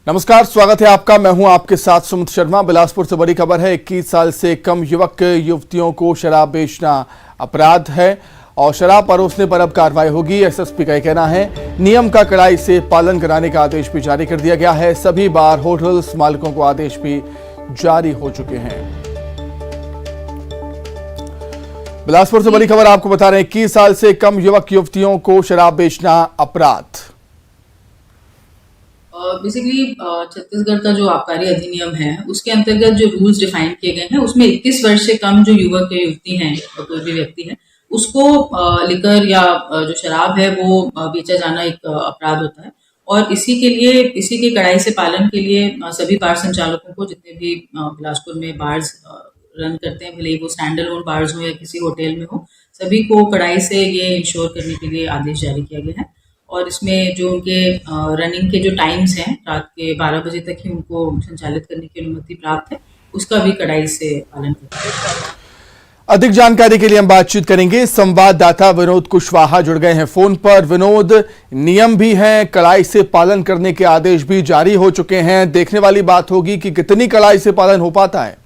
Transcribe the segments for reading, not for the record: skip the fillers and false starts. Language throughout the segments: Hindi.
नमस्कार, स्वागत है आपका। मैं हूं आपके साथ सुमित शर्मा। बिलासपुर से बड़ी खबर है। 21 साल से कम युवक युवतियों को शराब बेचना अपराध है और शराब परोसने पर अब कार्रवाई होगी। एसएसपी का कहना है नियम का कड़ाई से पालन कराने का आदेश भी जारी कर दिया गया है। सभी बार होटल्स मालिकों को आदेश भी जारी हो चुके हैं। बिलासपुर से बड़ी खबर आपको बता रहे हैं, 21 साल से कम युवक युवतियों को शराब बेचना अपराध। बेसिकली छत्तीसगढ़ का जो आबकारी अधिनियम है उसके अंतर्गत जो रूल्स डिफाइन किए गए हैं उसमें 21 वर्ष से कम जो युवक या युवती हैं कोई भी व्यक्ति है उसको लिकर या जो शराब है वो बेचा जाना एक अपराध होता है। और इसी के कड़ाई से पालन के लिए सभी बार संचालकों को, जितने भी बिलासपुर में बार्स रन करते हैं, भले ही वो स्टैंड अलोन बार्स हो या किसी होटल में हो, सभी को कड़ाई से ये इंश्योर करने के लिए आदेश जारी किया गया है। और इसमें जो उनके रनिंग के जो टाइम्स हैं, रात के 12 बजे तक ही उनको संचालित करने की अनुमति प्राप्त है, उसका भी कड़ाई से पालन करते हैं। अधिक जानकारी के लिए हम बातचीत करेंगे। संवाददाता विनोद कुशवाहा जुड़ गए हैं फोन पर। विनोद, नियम भी हैं, कड़ाई से पालन करने के आदेश भी जारी हो चुके हैं। देखने वाली बात होगी कि कितनी कड़ाई से पालन हो पाता है।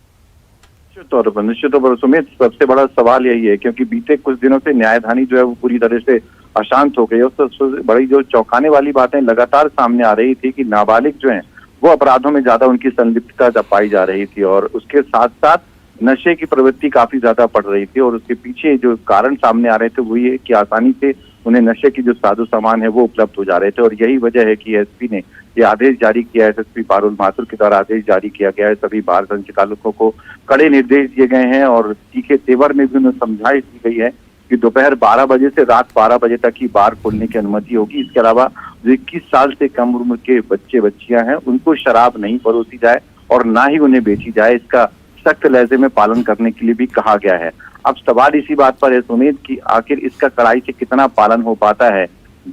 निश्चित तौर पर सुमित, सबसे बड़ा सवाल यही है क्योंकि बीते कुछ दिनों से न्यायधानी जो है वो पूरी तरह से अशांत हो गई। और सबसे बड़ी जो चौंकाने वाली बातें लगातार सामने आ रही थी कि नाबालिग जो हैं वो अपराधों में ज्यादा उनकी संलिप्तता पाई जा रही थी और उसके साथ साथ नशे की प्रवृत्ति काफी ज्यादा बढ़ रही थी। और उसके पीछे जो कारण सामने आ रहे थे वो ये कि आसानी से उन्हें नशे की जो साधु सामान है वो उपलब्ध हो जा रहे थे। और यही वजह है कि एसपी ने ये आदेश जारी किया है। एसएसपी पारुल माथुर के द्वारा आदेश जारी किया गया है। सभी बार संचालकों को कड़े निर्देश दिए गए हैं और तीखे तेवर में भी उन्हें समझाइश दी गई है कि दोपहर 12 बजे से रात 12 बजे तक ही बार खोलने की अनुमति होगी। इसके अलावा जो 21 साल से कम उम्र के बच्चे बच्चियां हैं उनको शराब नहीं परोसी जाए और ना ही उन्हें बेची जाए। इसका सख्त लहजे में पालन करने के लिए भी कहा गया है। अब सवाल इसी बात पर है सुमित कि आखिर इसका कड़ाई से कितना पालन हो पाता है।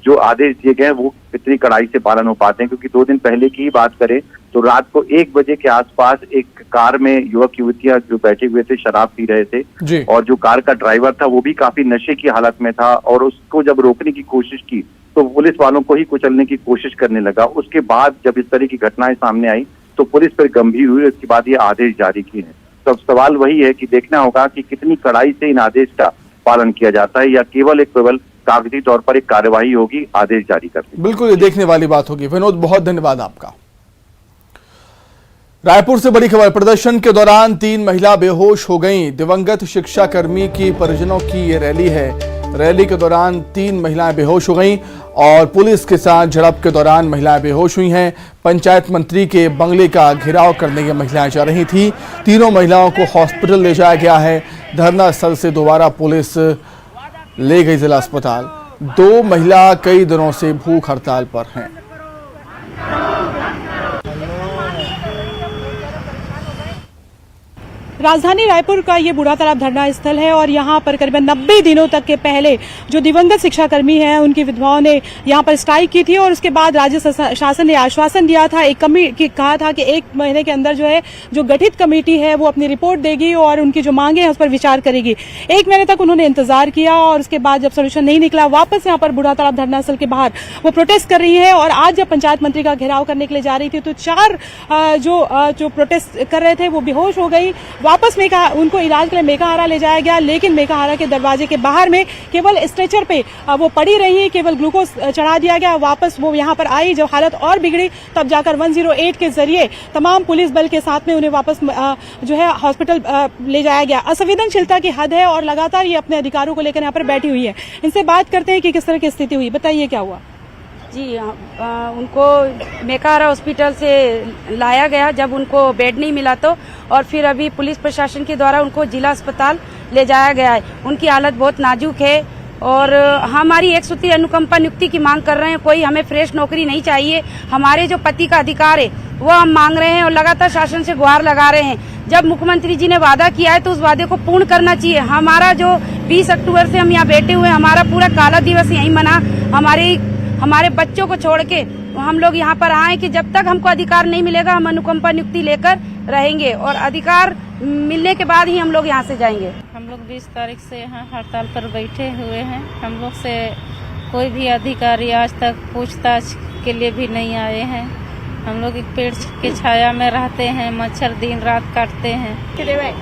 जो आदेश दिए गए वो कितनी कड़ाई से पालन हो पाते हैं, क्योंकि 2 दिन पहले की ही बात करें तो रात को 1 बजे के आसपास एक कार में युवक युवतियां जो बैठे हुए थे शराब पी रहे थे और जो कार का ड्राइवर था वो भी काफी नशे की हालत में था और उसको जब रोकने की कोशिश की तो पुलिस वालों को ही कुचलने की कोशिश करने लगा। उसके बाद जब इस तरह की घटनाएं सामने आई तो पुलिस पर गंभीर हुई। उसके बाद ये आदेश जारी किए हैं। तो अब सवाल वही है कि देखना होगा कि कितनी कड़ाई से इन आदेश का पालन किया जाता है या केवल कागजी तौर पर एक कार्यवाही होगी आदेश जारी करके। बिल्कुल, ये देखने वाली बात होगी। विनोद, बहुत धन्यवाद आपका। रायपुर से बड़ी खबर, प्रदर्शन के दौरान 3 महिला बेहोश हो गईं। दिवंगत शिक्षा कर्मी की परिजनों की ये रैली है। रैली के दौरान 3 महिलाएं बेहोश हो गईं और पुलिस के साथ झड़प के दौरान महिलाएं बेहोश हुई हैं। पंचायत मंत्री के बंगले का घेराव करने की महिलाएं जा रही थी। तीनों महिलाओं को हॉस्पिटल ले जाया गया है। धरना स्थल से दोबारा पुलिस ले गई जिला अस्पताल। 2 महिला कई दिनों से भूख हड़ताल पर हैं। राजधानी रायपुर का ये बूढ़ा तालाब धरना स्थल है और यहाँ पर करीबन 90 दिनों तक के पहले जो दिवंगत शिक्षाकर्मी हैं उनकी विधवाओं ने यहाँ पर स्ट्राइक की थी और उसके बाद राज्य शासन ने आश्वासन दिया था, कहा था कि 1 महीने के अंदर जो है जो गठित कमेटी है वो अपनी रिपोर्ट देगी और उनकी जो मांगे हैं उस पर विचार करेगी। 1 महीने तक उन्होंने इंतजार किया और उसके बाद जब सोल्यूशन नहीं निकला वापस यहाँ पर बूढ़ा तालाब धरना स्थल के बाहर वो प्रोटेस्ट कर रही है। और आज जब पंचायत मंत्री का घेराव करने के लिए जा रही थी तो 4 जो प्रोटेस्ट कर रहे थे वो बेहोश हो गई। वापस उनको इलाज के लिए मेकाहारा ले जाया गया, लेकिन मेकाहारा के दरवाजे के बाहर में केवल स्ट्रेचर पे वो पड़ी रही, केवल ग्लूकोज चढ़ा दिया गया। वापस वो यहाँ पर आई, जब हालत और बिगड़ी तब जाकर 108 के जरिए तमाम पुलिस बल के साथ में उन्हें वापस जो है हॉस्पिटल ले जाया गया। असंवेदनशीलता की हद है और लगातार ये अपने अधिकारों को लेकर यहाँ पर बैठी हुई है। इनसे बात करते हैं कि किस तरह की स्थिति हुई, बताइए क्या हुआ। जी उनको मेकाहारा हॉस्पिटल से लाया गया जब उनको बेड नहीं मिला तो, और फिर अभी पुलिस प्रशासन के द्वारा उनको जिला अस्पताल ले जाया गया है। उनकी हालत बहुत नाजुक है और हमारी 1 सूत्री अनुकंपा नियुक्ति की मांग कर रहे हैं। कोई हमें फ्रेश नौकरी नहीं चाहिए। हमारे जो पति का अधिकार है वो हम मांग रहे हैं और लगातार शासन से गुहार लगा रहे हैं। जब मुख्यमंत्री जी ने वादा किया है तो उस वादे को पूर्ण करना चाहिए। हमारा जो 20 अक्टूबर से हम यहाँ बैठे हुए हैं, हमारा पूरा काला दिवस यहीं मना। हमारे बच्चों को छोड़ के हम लोग यहाँ पर आए कि जब तक हमको अधिकार नहीं मिलेगा हम अनुकंपा नियुक्ति लेकर रहेंगे और अधिकार मिलने के बाद ही हम लोग यहाँ से जाएंगे। हम लोग 20 तारीख से यहाँ हड़ताल पर बैठे हुए हैं। हम लोग से कोई भी अधिकारी आज तक पूछताछ के लिए भी नहीं आए हैं। हम लोग एक पेड़ की छाया में रहते हैं, मच्छर दिन रात काटते हैं।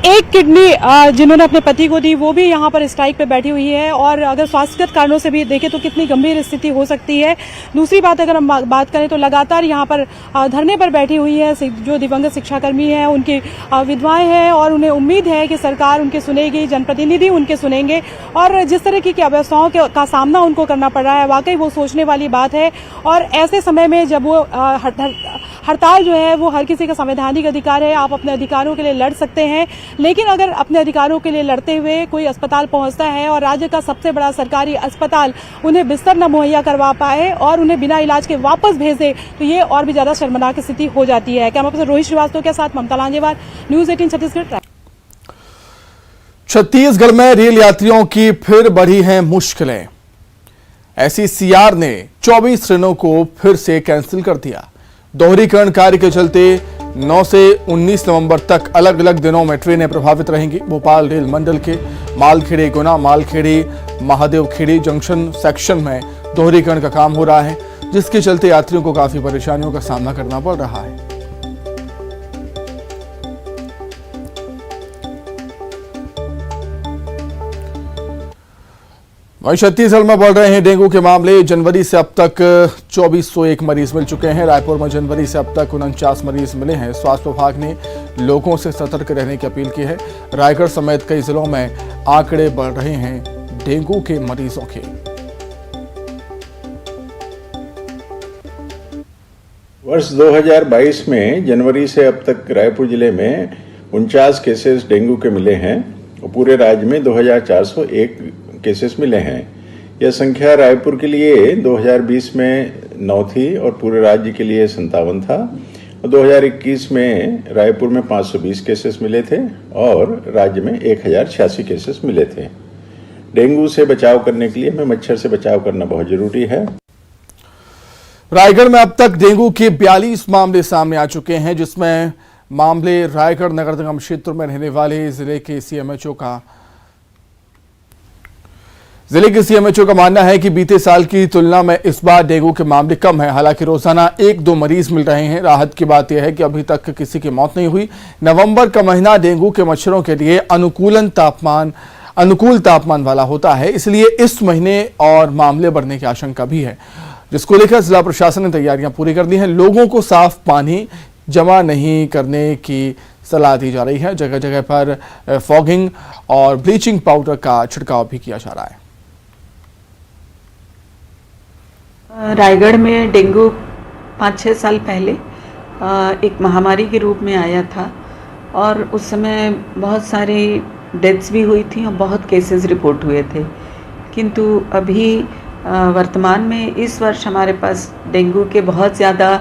एक किडनी जिन्होंने अपने पति को दी वो भी यहाँ पर स्ट्राइक पे बैठी हुई है और अगर स्वास्थ्यगत कारणों से भी देखें तो कितनी गंभीर स्थिति हो सकती है। दूसरी बात अगर हम बात करें तो लगातार यहाँ पर धरने पर बैठी हुई है जो दिवंगत शिक्षाकर्मी हैं, उनकी विधवाएं हैं और उन्हें उम्मीद है कि सरकार उनके सुनेगी, जनप्रतिनिधि उनके सुनेंगे और जिस तरह की अवस्थाओं का सामना उनको करना पड़ रहा है वाकई वो सोचने वाली बात है। और ऐसे समय में जब वो हड़ताल जो है वो हर किसी का संवैधानिक अधिकार है, आप अपने अधिकारों के लिए लड़ सकते हैं, लेकिन अगर अपने अधिकारों के लिए लड़ते हुए कोई अस्पताल पहुंचता है और राज्य का सबसे बड़ा सरकारी अस्पताल उन्हें बिस्तर न मुहैया करवा पाए और उन्हें बिना इलाज के वापस भेज दे तो ये और भी ज्यादा शर्मनाक स्थिति हो जाती है। कैमरा पर्सन रोहित श्रीवास्तव के साथ ममता लांजेवार, न्यूज 18 छत्तीसगढ़। छत्तीसगढ़ में रेल यात्रियों की फिर बढ़ी हैं मुश्किलें। SECR ने 24 ट्रेनों को फिर से कैंसिल कर दिया। दोहरीकरण कार्य के चलते 9 से 19 नवंबर तक अलग अलग दिनों में ट्रेनें प्रभावित रहेंगी। भोपाल रेल मंडल के मालखेड़ी गुना मालखेड़ी महादेवखेड़ी जंक्शन सेक्शन में दोहरीकरण का काम हो रहा है, जिसके चलते यात्रियों को काफी परेशानियों का सामना करना पड़ रहा है। वहीं छत्तीसगढ़ में बढ़ रहे हैं डेंगू के मामले। जनवरी से अब तक 2401 मरीज मिल चुके हैं। रायपुर में जनवरी से अब तक 49 मरीज मिले हैं। स्वास्थ्य विभाग ने लोगों से सतर्क रहने की अपील की है। रायगढ़ समेत कई जिलों में आंकड़े बढ़ रहे हैं डेंगू के मरीजों के। वर्ष 2022 में जनवरी से अब तक रायपुर जिले में 49 केसेस डेंगू के मिले हैं और पूरे राज्य में 2401 केसेस मिले हैं। यह संख्या रायपुर के लिए 2020 में 9 थी और पूरे राज्य के लिए 57 था। 2021 में रायपुर में 520 केसेस मिले थे और राज्य में 1086 केसेस मिले थे। डेंगू से बचाव करने के लिए हमें मच्छर से बचाव करना बहुत जरूरी है। रायगढ़ में अब तक डेंगू के 42 मामले सामने आ चुके हैं, जिसमें मामले रायगढ़ नगर निगम क्षेत्र में रहने वाले जिले के सीएमएचओ का मानना है कि बीते साल की तुलना में इस बार डेंगू के मामले कम है। हालांकि रोजाना 1-2 मरीज मिल रहे हैं। राहत की बात यह है कि अभी तक किसी की मौत नहीं हुई। नवंबर का महीना डेंगू के मच्छरों के लिए अनुकूल तापमान वाला होता है, इसलिए इस महीने और मामले बढ़ने की आशंका भी है, जिसको लेकर जिला प्रशासन ने तैयारियां पूरी कर दी हैं। लोगों को साफ पानी जमा नहीं करने की सलाह दी जा रही है। जगह जगह पर फॉगिंग और ब्लीचिंग पाउडर का छिड़काव भी किया जा रहा है। रायगढ़ में डेंगू 5-6 साल पहले एक महामारी के रूप में आया था और उस समय बहुत सारी डेथ्स भी हुई थी और बहुत केसेस रिपोर्ट हुए थे। किंतु अभी वर्तमान में इस वर्ष हमारे पास डेंगू के बहुत ज़्यादा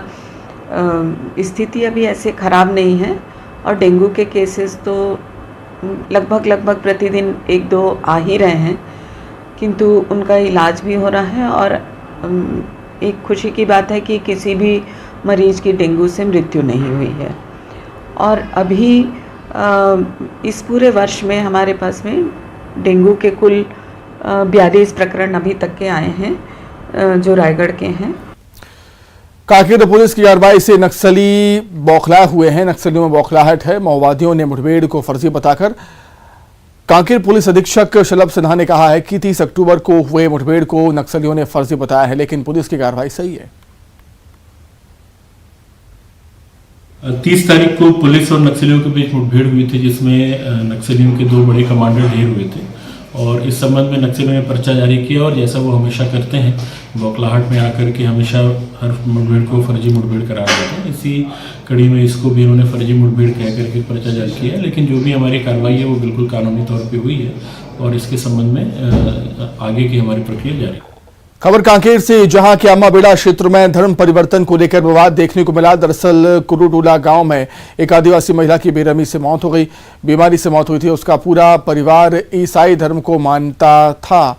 स्थिति अभी ऐसे ख़राब नहीं है और डेंगू के केसेस तो लगभग प्रतिदिन 1-2 आ ही रहे हैं, किंतु उनका इलाज भी हो रहा है और एक खुशी की बात है कि किसी भी मरीज की डेंगू से मृत्यु नहीं हुई है। और अभी इस पूरे वर्ष में हमारे पास में डेंगू के कुल 42 प्रकरण अभी तक के आए हैं जो रायगढ़ के हैं। कांकेर पुलिस की कार्रवाई से नक्सली बौखलाए हुए हैं। नक्सलियों में बौखलाहट है। माओवादियों ने मुठभेड़ को फर्जी बताकर कांकेर पुलिस अधीक्षक शलभ सिन्हा ने कहा है कि 30 अक्टूबर को हुए मुठभेड़ को नक्सलियों ने फर्जी बताया है, लेकिन पुलिस की कार्रवाई सही है। 30 तारीख को पुलिस और नक्सलियों के बीच मुठभेड़ हुई थी, जिसमें नक्सलियों के 2 बड़े कमांडर ढेर हुए थे और इस संबंध में नक्सलियों ने पर्चा जारी किया और जैसा वो हमेशा करते हैं बौखलाहट में आकर के हमेशा हर मुठभेड़ को फर्जी मुठभेड़ करार देते हैं। इसी कड़ी में इसको भी उन्होंने फर्जी मुठभेड़ कह करके पर्चा जारी किया है, लेकिन जो भी हमारी कार्रवाई है वो बिल्कुल कानूनी तौर पर हुई है और इसके संबंध में आगे की हमारी प्रक्रिया जारी है। खबर कांकेर से, जहां के अम्माबेड़ा क्षेत्र में धर्म परिवर्तन को लेकर विवाद देखने को मिला। दरअसल कुरुटोला गांव में एक आदिवासी महिला की बेरहमी से मौत हो गई। बीमारी से मौत हुई थी। उसका पूरा परिवार ईसाई धर्म को मानता था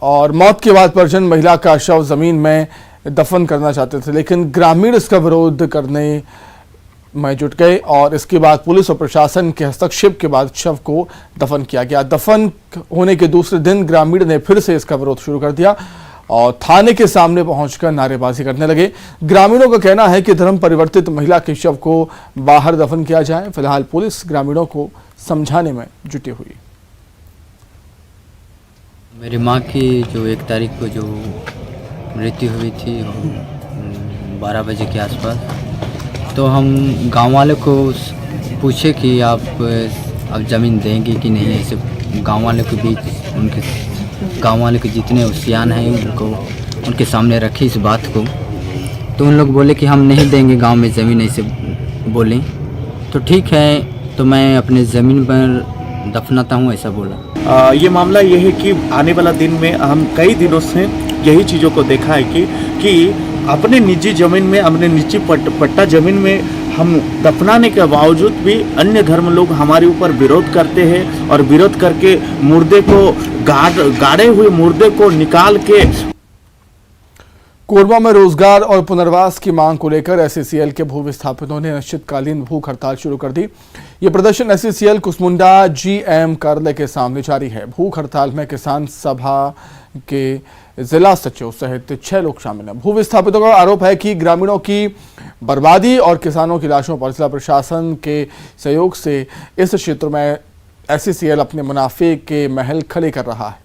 और मौत के बाद परिजन महिला का शव जमीन में दफन करना चाहते थे, लेकिन ग्रामीण इसका विरोध करने में जुट गए और इसके बाद पुलिस और प्रशासन के हस्तक्षेप के बाद शव को दफन किया गया। दफन होने के दूसरे दिन ग्रामीण ने फिर से इसका विरोध शुरू कर दिया और थाने के सामने पहुंचकर नारेबाजी करने लगे। ग्रामीणों का कहना है कि धर्म परिवर्तित महिला के शव को बाहर दफन किया जाए। फिलहाल पुलिस ग्रामीणों को समझाने में जुटी हुई। मेरी माँ की जो 1 तारीख को जो मृत्यु हुई थी 12 बजे के आसपास, तो हम गांव वाले को पूछे कि आप अब ज़मीन देंगे कि नहीं। ऐसे गांव वाले के बीच उनके गांव वाले के जितने होशियार हैं उनको उनके सामने रखी इस बात को, तो उन लोग बोले कि हम नहीं देंगे गांव में ज़मीन, ऐसे बोले। तो ठीक है, तो मैं अपने ज़मीन पर दफनाता हूँ, ऐसा बोला। ये मामला ये है कि आने वाला दिन में हम कई दिनों से यही चीज़ों को देखा है कि अपने निजी ज़मीन में, अपने निजी पट्टा ज़मीन में हम दफनाने के बावजूद भी अन्य धर्म लोग हमारे ऊपर विरोध करते हैं और विरोध करके मुर्दे को गाड़े हुए मुर्दे को निकाल के। कोरबा में रोजगार और पुनर्वास की मांग को लेकर एससीसीएल के भू विस्थापितों ने अनिश्चितकालीन भूख हड़ताल शुरू कर दी। ये प्रदर्शन एससीसीएल कुसमुंडा जीएम कार्यालय के सामने जारी है। भूख हड़ताल में किसान सभा के जिला सचिव सहित 6 लोग शामिल हैं। भू विस्थापितों का आरोप है कि ग्रामीणों की बर्बादी और किसानों की लाशों पर जिला प्रशासन के सहयोग से इस क्षेत्र में एससीसीएल अपने मुनाफे के महल खड़े कर रहा है।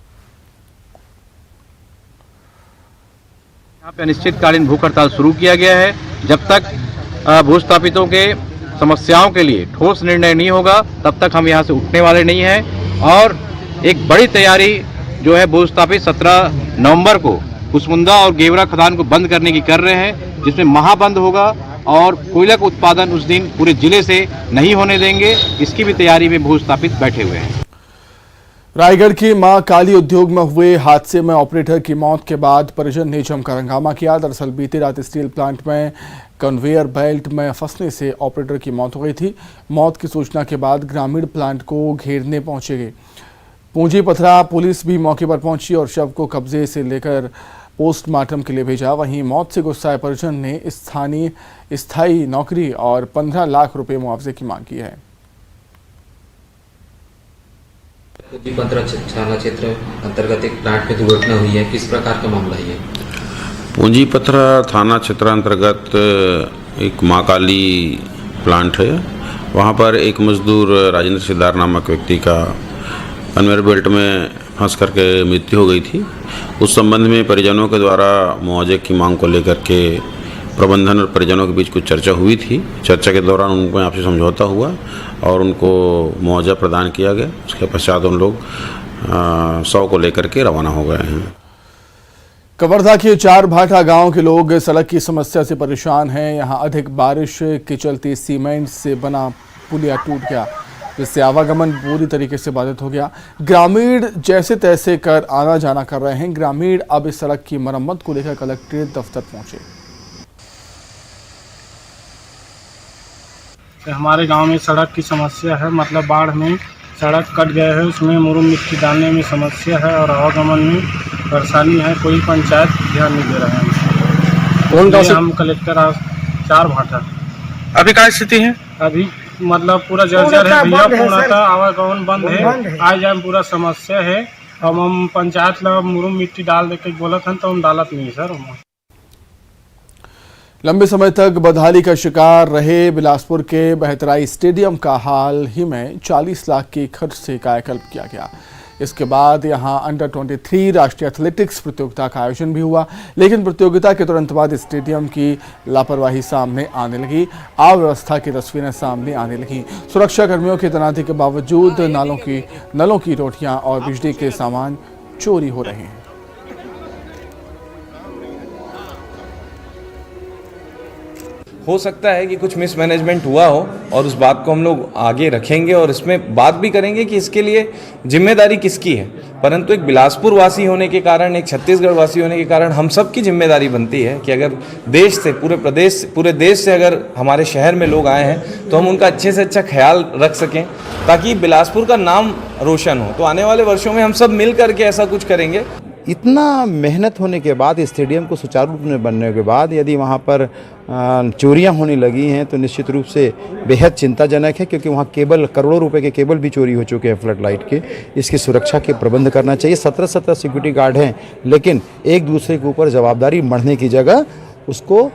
यहाँ पे अनिश्चितकालीन भूख हड़ताल शुरू किया गया है। जब तक भूस्थापितों के समस्याओं के लिए ठोस निर्णय नहीं होगा तब तक हम यहाँ से उठने वाले नहीं हैं। और एक बड़ी तैयारी जो है भूस्थापित 17 नवंबर को कुसमुंडा और गेवरा खदान को बंद करने की कर रहे हैं, जिसमें महाबंद होगा और कोयला का उत्पादन उस दिन पूरे जिले से नहीं होने देंगे। इसकी भी तैयारी में भूस्थापित बैठे हुए हैं। रायगढ़ की मां काली उद्योग में हुए हादसे में ऑपरेटर की मौत के बाद परिजन ने जमकर हंगामा किया। दरअसल बीती रात स्टील प्लांट में कन्वेयर बेल्ट में फंसने से ऑपरेटर की मौत हो गई थी। मौत की सूचना के बाद ग्रामीण प्लांट को घेरने पहुंचे गए। पूंजी पथरा पुलिस भी मौके पर पहुंची और शव को कब्जे से लेकर पोस्टमार्टम के लिए भेजा। वहीं मौत से गुस्साए परिजन ने स्थायी नौकरी और 15 लाख रुपए मुआवजे की मांग की है। पूंजीपत्रा थाना क्षेत्र अंतर्गत एक प्लांट में दुर्घटना हुई है, किस प्रकार का मामला है? पूंजीपत्रा थाना क्षेत्र अंतर्गत एक मां काली प्लांट है। वहां पर एक मजदूर राजेंद्र सिद्धार नामक व्यक्ति का कन्वेयर बेल्ट में फंस करके मृत्यु हो गई थी। उस संबंध में परिजनों के द्वारा मुआवजे की मांग को लेकर के प्रबंधन और परिजनों के बीच कुछ चर्चा हुई थी। चर्चा के दौरान उनको आपसी समझौता हुआ और उनको मुआवजा प्रदान किया गया। उसके पश्चात उन लोग 100 को लेकर के रवाना हो गए हैं। कवर्धा के 4 भाटा गांव के लोग सड़क की समस्या से परेशान हैं। यहां अधिक बारिश के चलते सीमेंट से बना पुलिया टूट गया, जिससे आवागमन पूरी तरीके से बाधित हो गया। ग्रामीण जैसे तैसे कर आना जाना कर रहे हैं। ग्रामीण अब इस सड़क की मरम्मत को लेकर कलेक्ट्रेट दफ्तर पहुंचे। हमारे गांव में सड़क की समस्या है, मतलब बाढ़ में सड़क कट गए है, उसमें मुरुम मिट्टी डालने में समस्या है और आवागमन में परेशानी है। कोई पंचायत ध्यान नहीं दे रहा है। कौन गाँव से? हम कलेक्टर 4 भाटा। अभी क्या स्थिति है? अभी मतलब पूरा जर्जर है भैया, पूर्णतः आवागमन बंद है। आज जाए पूरा समस्या है। हम पंचायत ला मुरुम मिट्टी डाल दे के बोला था तो हम डालत नहीं सर। लंबे समय तक बदहाली का शिकार रहे बिलासपुर के बहतराई स्टेडियम का हाल ही में 40 लाख के खर्च से कायाकल्प किया गया। इसके बाद यहां अंडर 23 राष्ट्रीय एथलेटिक्स प्रतियोगिता का आयोजन भी हुआ, लेकिन प्रतियोगिता के तुरंत बाद स्टेडियम की लापरवाही सामने आने लगी। अव्यवस्था की तस्वीरें सामने आने लगी। सुरक्षा कर्मियों की तैनाती के बावजूद नलों की रोटियां और बिजली के सामान चोरी हो रहे हैं। हो सकता है कि कुछ मिसमैनेजमेंट हुआ हो और उस बात को हम लोग आगे रखेंगे और इसमें बात भी करेंगे कि इसके लिए जिम्मेदारी किसकी है। परंतु एक बिलासपुर वासी होने के कारण, एक छत्तीसगढ़ वासी होने के कारण हम सब की जिम्मेदारी बनती है कि अगर देश से पूरे देश से अगर हमारे शहर में लोग आए हैं तो हम उनका अच्छे से अच्छा ख्याल रख सकें ताकि बिलासपुर का नाम रोशन हो। तो आने वाले वर्षों में हम सब मिल करके ऐसा कुछ करेंगे। इतना मेहनत होने के बाद स्टेडियम को सुचारू रूप में बनने के बाद यदि वहाँ पर चोरियां होने लगी हैं तो निश्चित रूप से बेहद चिंताजनक है, क्योंकि वहाँ केबल करोड़ों रुपए के केबल भी चोरी हो चुके हैं फ्लड लाइट के। इसकी सुरक्षा के प्रबंध करना चाहिए। 17 सिक्योरिटी गार्ड हैं, लेकिन एक दूसरे के ऊपर जवाबदारी बढ़ने की जगह उसको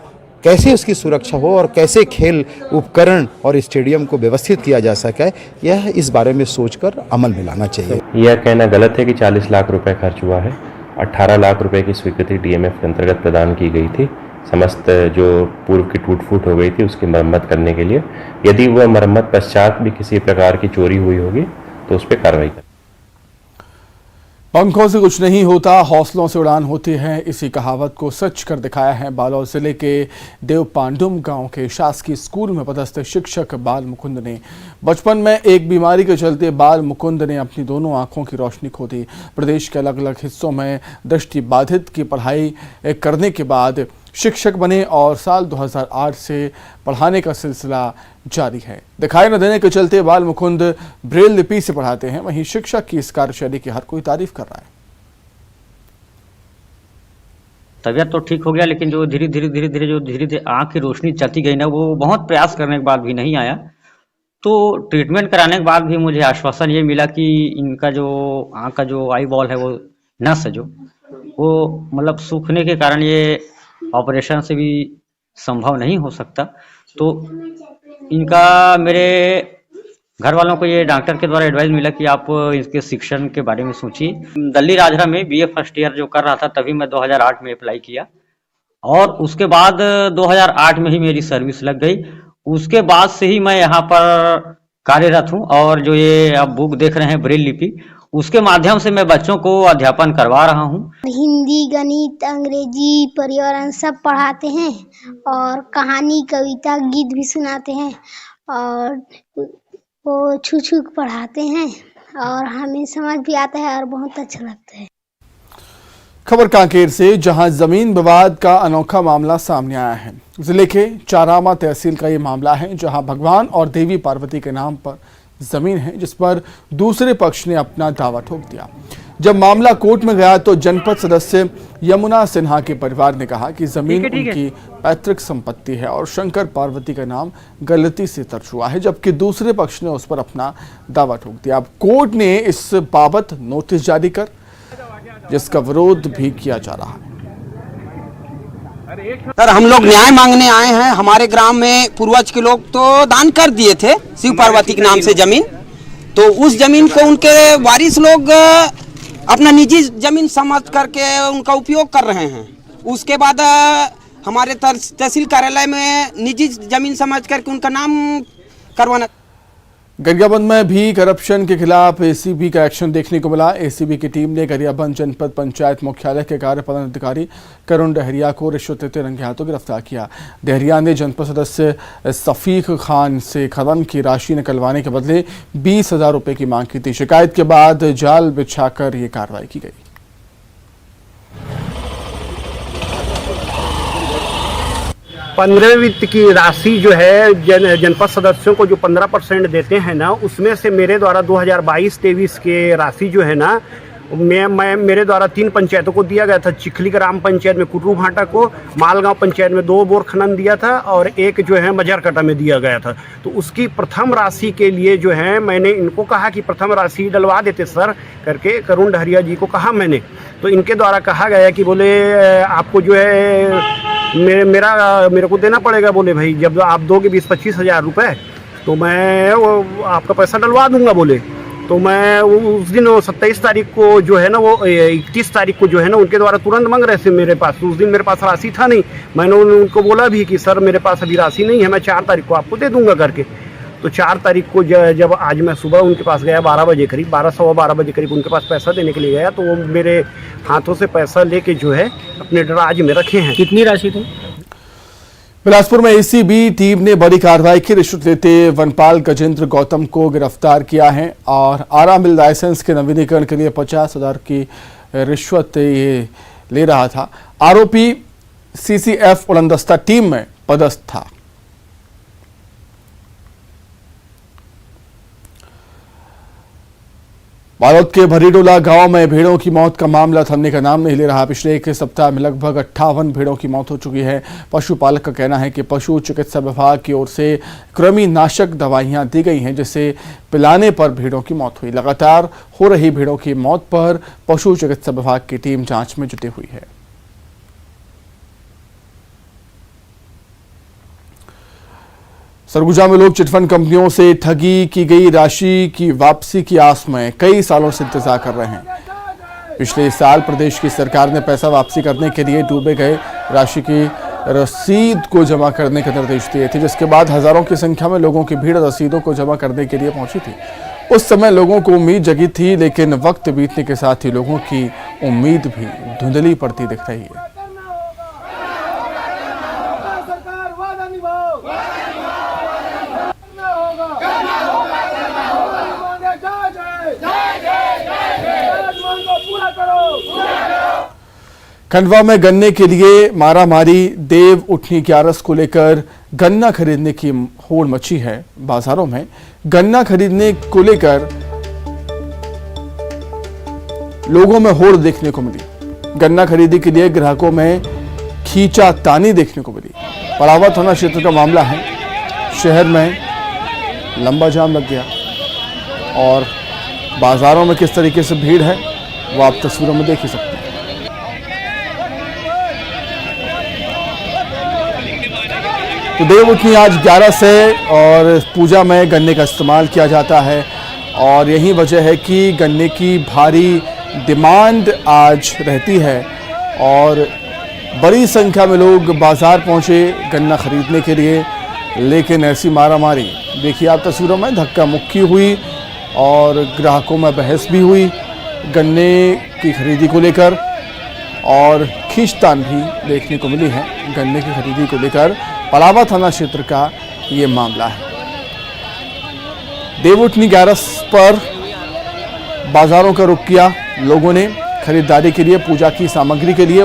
कैसे उसकी सुरक्षा हो और कैसे खेल उपकरण और स्टेडियम को व्यवस्थित किया जा सके, यह इस बारे में सोचकर अमल में लाना चाहिए। यह कहना गलत है कि 40 लाख रुपए खर्च हुआ है। 18 लाख रुपए की स्वीकृति डीएमएफ के अंतर्गत प्रदान की गई थी समस्त जो पूर्व की टूट फूट हो गई थी उसकी मरम्मत करने के लिए। यदि वह मरम्मत पश्चात भी किसी प्रकार की चोरी हुई होगी तो उस पर कार्रवाई करें। पंखों से कुछ नहीं होता, हौसलों से उड़ान होती है। इसी कहावत को सच कर दिखाया है बालोद जिले के देवपांडुम गांव के शासकीय स्कूल में पदस्थ शिक्षक बाल मुकुंद ने। बचपन में एक बीमारी के चलते बाल मुकुंद ने अपनी दोनों आंखों की रोशनी खो दी। प्रदेश के अलग अलग हिस्सों में दृष्टि बाधित की पढ़ाई करने के बाद शिक्षक बने और साल 2008 से पढ़ाने का सिलसिला जारी है। दिखाई न देने के चलते बाल मुकुंद ब्रेल लिपि से पढ़ाते हैं। वहीं शिक्षक की इस कार्यशैली की हर कोई तारीफ कर रहा है। तबीयत तो ठीक हो गया, लेकिन जो धीरे धीरे आँख की रोशनी चलती गई ना, वो बहुत प्रयास करने के बाद भी नहीं आया। तो ट्रीटमेंट कराने के बाद भी मुझे आश्वासन ये मिला कि इनका जो आँख का जो आई बॉल है, वो नस है जो वो मतलब सूखने के कारण ये ऑपरेशन से भी संभव नहीं हो सकता। तो इनका मेरे घर वालों को ये डॉक्टर के द्वारा एडवाइस मिला कि आप इसके शिक्षण के बारे में सोचिए। दिल्ली राजरा में बीए फर्स्ट ईयर जो कर रहा था, तभी मैं 2008 में अप्लाई किया और उसके बाद 2008 में ही मेरी सर्विस लग गई। उसके बाद से ही मैं यहाँ पर कार्यरत हूँ और जो ये आप बुक देख रहे हैं ब्रेल लिपि, उसके माध्यम से मैं बच्चों को अध्यापन करवा रहा हूँ। हिंदी, गणित, अंग्रेजी, पर्यावरण सब पढ़ाते हैं और कहानी, कविता, गीत भी सुनाते हैं और वो छू पढ़ाते हैं और हमें समझ भी आता है और बहुत अच्छा लगता है। खबर कांकेर से, जहां जमीन विवाद का अनोखा मामला सामने आया है। जिले के चारामा तहसील का ये मामला है, जहां भगवान और देवी पार्वती के नाम पर जमीन है, जिस पर दूसरे पक्ष ने अपना दावा ठोक दिया। जब मामला कोर्ट में गया तो जनपद सदस्य यमुना सिन्हा के परिवार ने कहा कि जमीन उनकी पैतृक संपत्ति है और शंकर पार्वती का नाम गलती से दर्ज हुआ है, जबकि दूसरे पक्ष ने उस पर अपना दावा ठोक दिया। अब कोर्ट ने इस बाबत नोटिस जारी कर जिसका विरोध भी किया जा रहा है। सर, हम लोग न्याय मांगने आए हैं। हमारे ग्राम में पूर्वज के लोग तो दान कर दिए थे शिव पार्वती के नाम से जमीन, तो उस जमीन को उनके वारिस लोग अपना निजी जमीन समझ करके उनका उपयोग कर रहे हैं। उसके बाद हमारे तहसील कार्यालय में निजी जमीन समझ करके उनका नाम करवाना। गरियाबंद में भी करप्शन के खिलाफ एसीबी का एक्शन देखने को मिला। एसीबी की टीम ने गरियाबंद जनपद पंचायत मुख्यालय के कार्यपालन अधिकारी करुण डहरिया को रिश्वत लेते रंगे हाथों गिरफ्तार किया। डहरिया ने जनपद सदस्य सफीक खान से खदान की राशि निकलवाने के बदले 20,000 रुपए की मांग की थी। शिकायत के बाद जाल बिछाकर ये कार्रवाई की गई। पंद्रह वित्त की राशि जो है जनपद सदस्यों को जो 15% देते हैं ना, उसमें से मेरे द्वारा 2022-23 के राशि जो है ना, मैं मेरे द्वारा 3 पंचायतों को दिया गया था। चिखली ग्राम पंचायत में कुर्रू भाटा को, मालगांव पंचायत में 2 बोर खनन दिया था और एक जो है मजरकटा में दिया गया था। तो उसकी प्रथम राशि के लिए जो है मैंने इनको कहा कि प्रथम राशि डलवा देते सर करके करुण डहरिया जी को कहा मैंने। तो इनके द्वारा कहा गया कि बोले आपको जो है मेरे को देना पड़ेगा। बोले भाई जब आप दोगे 20-25 हज़ार रुपये तो मैं वो आपका पैसा डलवा दूंगा। बोले तो मैं उस दिन 27 तारीख को जो है ना, वो 31 तारीख को जो है ना, उनके द्वारा तुरंत मांग रहे थे मेरे पास। उस दिन मेरे पास राशि था नहीं। मैंने उनको बोला भी कि सर मेरे पास अभी राशि नहीं है, मैं 4 तारीख को आपको दे दूंगा करके। तो 4 तारीख को जब आज मैं सुबह उनके पास गया 12 बजे करीब, 12-12 बजे करीब उनके पास पैसा देने के लिए गया, तो वो मेरे हाथों से पैसा लेके जो है अपने दराज में रखे हैं। कितनी राशि थी? बिलासपुर में एसीबी टीम ने बड़ी कार्रवाई की। रिश्वत लेते वनपाल गजेंद्र गौतम को गिरफ्तार किया है और आरा मिल लाइसेंस के नवीनीकरण के लिए 50,000 की रिश्वत ये ले रहा था। आरोपी सीसीएफ उड़नदस्ता टीम में पदस्थ था। बालोद के भरीडोला गांव में भेड़ों की मौत का मामला थमने का नाम नहीं ले रहा। पिछले एक सप्ताह में लगभग 58 भेड़ों की मौत हो चुकी है। पशुपालक का कहना है कि पशु चिकित्सा विभाग की ओर से कृमिनाशक दवाइयां दी गई हैं, जिसे पिलाने पर भेड़ों की मौत हुई। लगातार हो रही भेड़ों की मौत पर पशु चिकित्सा विभाग की टीम जांच में जुटी हुई है। सरगुजा में लोग चिटफंड कंपनियों से ठगी की गई राशि की वापसी की आस में कई सालों से इंतजार कर रहे हैं। पिछले साल प्रदेश की सरकार ने पैसा वापसी करने के लिए डूबे गए राशि की रसीद को जमा करने के निर्देश दिए थे, जिसके बाद हजारों की संख्या में लोगों की भीड़ रसीदों को जमा करने के लिए पहुंची थी। उस समय लोगों को उम्मीद जगी थी, लेकिन वक्त बीतने के साथ ही लोगों की उम्मीद भी धुंधली पड़ती दिख रही है। खंडवा में गन्ने के लिए मारामारी, देव उठनी ग्यारस को लेकर गन्ना खरीदने की होड़ मची है। बाजारों में गन्ना खरीदने को लेकर लोगों में होड़ देखने को मिली। गन्ना खरीदी के लिए ग्राहकों में खींचातानी देखने को मिली। पड़ावा थाना क्षेत्र का मामला है। शहर में लंबा जाम लग गया और बाजारों में किस तरीके से भीड़ है वो आप तस्वीरों में देख ही सकते हैं। तो देव उठनी आज 11 है और पूजा में गन्ने का इस्तेमाल किया जाता है और यही वजह है कि गन्ने की भारी डिमांड आज रहती है और बड़ी संख्या में लोग बाजार पहुंचे गन्ना खरीदने के लिए। लेकिन ऐसी मारामारी देखिए आप तस्वीरों में, धक्का मुक्की हुई और ग्राहकों में बहस भी हुई गन्ने की खरीदी को लेकर और खींचतान भी देखने को मिली है गन्ने की खरीदी को लेकर। पड़ावा थाना क्षेत्र का ये मामला है। देवउठनी ग्यारस पर बाजारों का रुख किया लोगों ने खरीदारी के लिए, पूजा की सामग्री के लिए।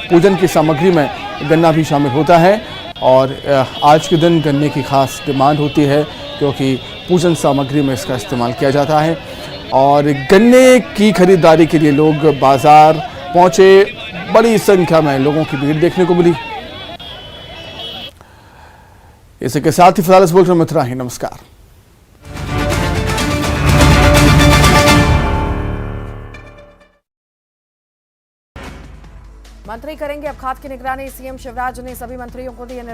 पूजन की सामग्री में गन्ना भी शामिल होता है और आज के दिन गन्ने की खास डिमांड होती है क्योंकि पूजन सामग्री में इसका इस्तेमाल किया जाता है। और गन्ने की खरीदारी के लिए लोग बाजार पहुंचे, बड़ी संख्या में लोगों की भीड़ देखने को मिली। इसी के साथ ही फिलहाल इस बुलेटिन में इतना ही। नमस्कार। मंत्री करेंगे अब खाद की निगरानी। सीएम शिवराज ने सभी मंत्रियों को दिए निर्देश।